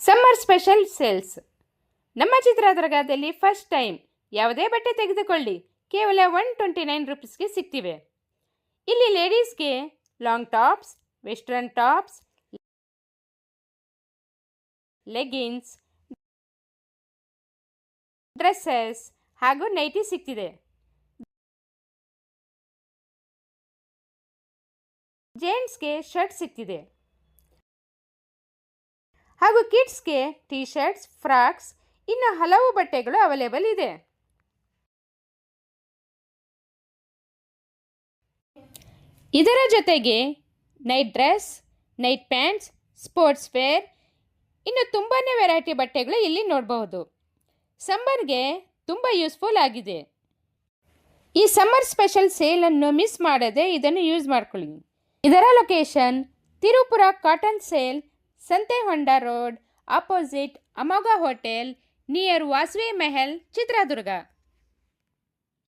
Summer special sales. ನಮ್ಮ ಚಿತ್ರದುರ್ಗದಲ್ಲಿ first time ಯಾವುದೇ ಬಟ್ಟೆ ತೆಗೆದುಕೊಳ್ಳಿ ಕೇವಲ 129 ರೂಪೀಸ್ಗೆ ಸಿಗ್ತಿವೆ. ಇಲ್ಲಿ ಲೇಡೀಸ್ಗೆ long tops, western tops, leggings, dresses ಹಾಗೂ ನೈಟಿ ಸಿಗ್ತಿದೆ. ಜೆಂಟ್ಸ್ಗೆ ಶರ್ಟ್ ಸಿಗ್ತಿದೆ ಹಾಗೂ ಕಿಡ್ಸ್ಗೆ ಟೀ ಶರ್ಟ್ಸ್, ಫ್ರಾಕ್ಸ್, ಇನ್ನು ಹಲವು ಬಟ್ಟೆಗಳು ಅವೈಲೇಬಲ್ ಇದೆ. ಇದರ ಜೊತೆಗೆ night dress, night pants, sports wear, ಇನ್ನು ತುಂಬಾ ವೆರೈಟಿ ಬಟ್ಟೆಗಳು ಇಲ್ಲಿ ನೋಡಬಹುದು. ಸಮ್ಮರ್ಗೆ ತುಂಬ ಯೂಸ್ಫುಲ್ ಆಗಿದೆ. ಈ ಸಮ್ಮರ್ ಸ್ಪೆಷಲ್ ಸೇಲನ್ನು ಮಿಸ್ ಮಾಡದೆ ಇದನ್ನು ಯೂಸ್ ಮಾಡ್ಕೊಳ್ಳಿ. ಇದರ ಲೊಕೇಶನ್ ತಿರುಪುರ ಕಾಟನ್ ಸೇಲ್, ಸಂತೆ ಹೊಂಡ ರೋಡ್, ಆಪೋಸಿಟ್ ಅಮೋಘ ಹೋಟೆಲ್, ನಿಯರ್ ವಾಸವಿ ಮಹಲ್, ಚಿತ್ರದುರ್ಗ.